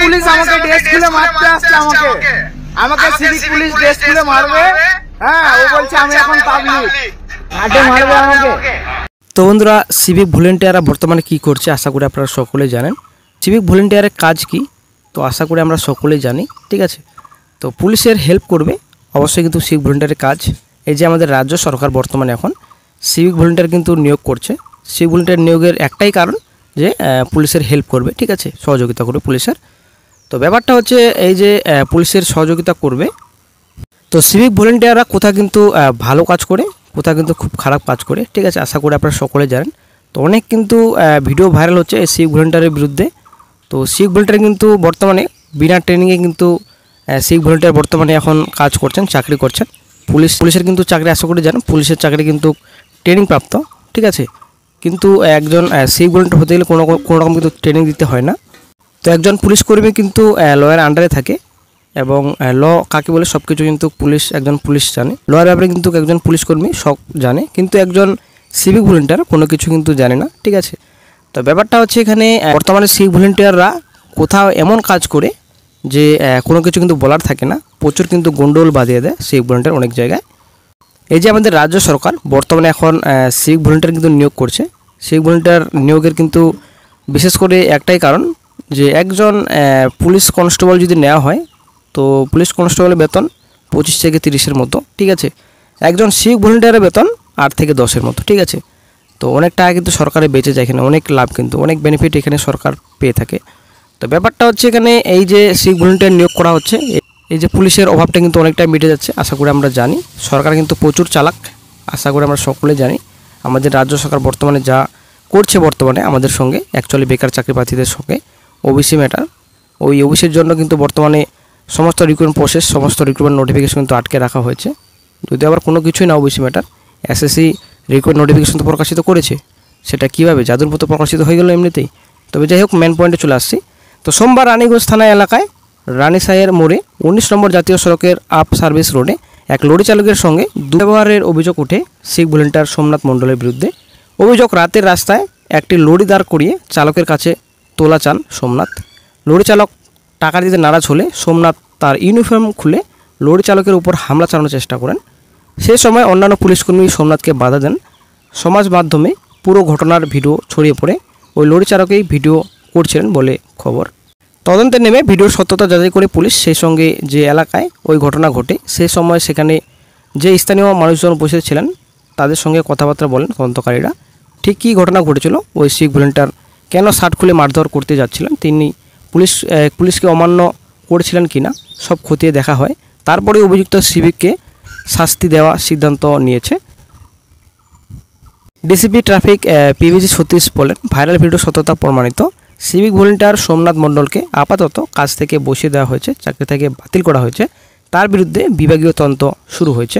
Police আমাকে dress খুলে মারতে আসছে, আমাকে সিভিক পুলিশ ড্রেস খুলে মারবে। হ্যাঁ, ও বলছে আমি এখন পাবলিক, হাটে মারবে আমাকে। তো বন্ধুরা, সিভিক ভলেন্টিয়াররা বর্তমানে কি করছে আশা করি আপনারা সকলেই জানেন। সিভিক ভলেন্টিয়ারের কাজ কি তো আশা করি আমরা সকলেই জানি, ঠিক আছে। তো পুলিশের হেল্প করবে অবশ্যই কিন্তু সিভিক ভলেন্টিয়ারের কাজ। এই যে আমাদের রাজ্য সরকার বর্তমানে এখন সিভিক ভলেন্টিয়ার কিন্তু নিয়োগ করছে। সিভিক ভলেন্টিয়ার নিয়োগের একটাই কারণ যে পুলিশের হেল্প করবে, ঠিক আছে, সহযোগিতা করবে পুলিশের। তো ব্যাপারটা হচ্ছে এই যে পুলিশের সহযোগিতা করবে, তো সিভিক ভলেন্টিয়াররা কোথাও কিন্তু ভালো কাজ করে, কোথাও কিন্তু খুব খারাপ কাজ করে, ঠিক আছে, আশা করি আপনারা সকলে জানেন। তো অনেক কিন্তু ভিডিও ভাইরাল হচ্ছে এই সিভিক ভলেন্টিয়ারের বিরুদ্ধে। তো সিভিক ভলেন্টিয়ার কিন্তু বর্তমানে বিনা ট্রেনিংয়ে কিন্তু সিভিক ভলেন্টিয়ার বর্তমানে এখন কাজ করছেন, চাকরি করছেন। পুলিশের কিন্তু চাকরি আশা করি জানেন, পুলিশের চাকরি কিন্তু ট্রেনিং প্রাপ্ত, ঠিক আছে। কিন্তু একজন সিভিক ভলেন্টিয়ার হতে গেলে কোনো রকম কিন্তু ট্রেনিং দিতে হয় না। তো একজন পুলিশ কর্মী কিন্তু লয়ের আন্ডারে থাকে এবং ল কাকে বলে সব কিছু কিন্তু একজন পুলিশ জানে। লয়ের ব্যাপারে কিন্তু একজন পুলিশ কর্মী সব জানে, কিন্তু একজন সিভিক ভলেন্টিয়ার কোনো কিছু কিন্তু জানে না, ঠিক আছে। তো ব্যাপারটা হচ্ছে এখানে বর্তমানে সিভিক ভলেন্টিয়াররা কোথাও এমন কাজ করে যে কোনো কিছু কিন্তু বলার থাকে না, প্রচুর কিন্তু গন্ডগোল বাঁধিয়ে দেয় সিভিক ভলেন্টিয়ার অনেক জায়গায়। এই যে আমাদের রাজ্য সরকার বর্তমানে এখন সিভিক ভলেন্টিয়ার কিন্তু নিয়োগ করছে। সিভিক ভলেন্টিয়ার নিয়োগের কিন্তু বিশেষ করে একটাই কারণ যে একজন পুলিশ কনস্টেবল যদি নেওয়া হয় তো পুলিশ কনস্টেবলের বেতন 25 থেকে 30-এর মতো, ঠিক আছে। একজন সিভিক ভলেন্টিয়ারের বেতন 8 থেকে 10-এর মতো, ঠিক আছে। তো অনেক টাকা কিন্তু সরকারে বেঁচে যায়, এখানে অনেক লাভ কিন্তু অনেক বেনিফিট এখানে সরকার পেয়ে থাকে। তো ব্যাপারটা হচ্ছে এখানে এই যে সিভিক ভলেন্টিয়ার নিয়োগ করা হচ্ছে, এই যে পুলিশের অভাবটা কিন্তু অনেকটাই মিটে যাচ্ছে আশা করি আমরা জানি। সরকার কিন্তু প্রচুর চালাক, আশা করি আমরা সকলে জানি। আমাদের রাজ্য সরকার বর্তমানে যা করছে বর্তমানে আমাদের সঙ্গে অ্যাকচুয়ালি বেকার চাকরি প্রার্থীদের সঙ্গে ওবিসি ম্যাটার, ওই ওবিসির জন্য কিন্তু বর্তমানে সমস্ত রিক্রুটমেন্ট প্রসেস, সমস্ত রিক্রুটমেন্ট নোটিফিকেশন কিন্তু আটকে রাখা হয়েছে। যদি আবার কোনো কিছুই না OBC matter, SSC recruitment notification তো প্রকাশিত করেছে, সেটা কীভাবে জাদুর মতো প্রকাশিত হয়ে গেল এমনিতেই। তবে যাই হোক, মেন পয়েন্টে চলে আসছি। তো সোমবার রানীগঞ্জ থানা এলাকায় রানীসাহের মোড়ে 19 নম্বর জাতীয় সড়কের আপ সার্ভিস রোডে এক লরি চালকের সঙ্গে দুর্ব্যবহারের অভিযোগ ওঠে সিভিক ভলেন্টিয়ার সোমনাথ মণ্ডলের বিরুদ্ধে। অভিযোগ, রাতের রাস্তায় একটি লরি দাঁড় করিয়ে চালকের কাছে তোলা চান সোমনাথ। লরি চালক টাকা দিতে নারাজ হলে সোমনাথ তার ইউনিফর্ম খুলে লরি চালকের উপর হামলা চালানোর চেষ্টা করেন। সে সময় অন্যান্য পুলিশকর্মী সোমনাথকে বাধা দেন। সমাজ মাধ্যমে পুরো ঘটনার ভিডিও ছড়িয়ে পড়ে। ওই লরি চালকেই ভিডিও করছিলেন বলে খবর। তদন্তে নেমে ভিডিওর সত্যতা যাচাই করে পুলিশ সেই সঙ্গে যে এলাকায় ওই ঘটনা ঘটে সে সময় সেখানে যে স্থানীয় মানুষজন উপস্থিত ছিলেন তাদের সঙ্গে কথাবার্তা বলেন তদন্তকারীরা। ঠিক কী ঘটনা ঘটেছিল, ওই সিভিক ভলেন্টিয়ার কেন শার্ট খুলে মারধর করতে যাচ্ছিলেন, তিনি পুলিশকে অমান্য করেছিলেন কিনা, সব খতিয়ে দেখা হয়। তারপরে অভিযুক্ত সিভিককে শাস্তি দেওয়া সিদ্ধান্ত নিয়েছে। ডিসিপি ট্রাফিক পিভিজি সতীশ বলেন, ভাইরাল ভিডিও সত্যতা প্রমাণিত। সিভিক ভলেন্টিয়ার সোমনাথ মণ্ডলকে আপাতত কাজ থেকে বসিয়ে দেওয়া হয়েছে, চাকরি থেকে বাতিল করা হয়েছে। তার বিরুদ্ধে বিভাগীয় তদন্ত শুরু হয়েছে।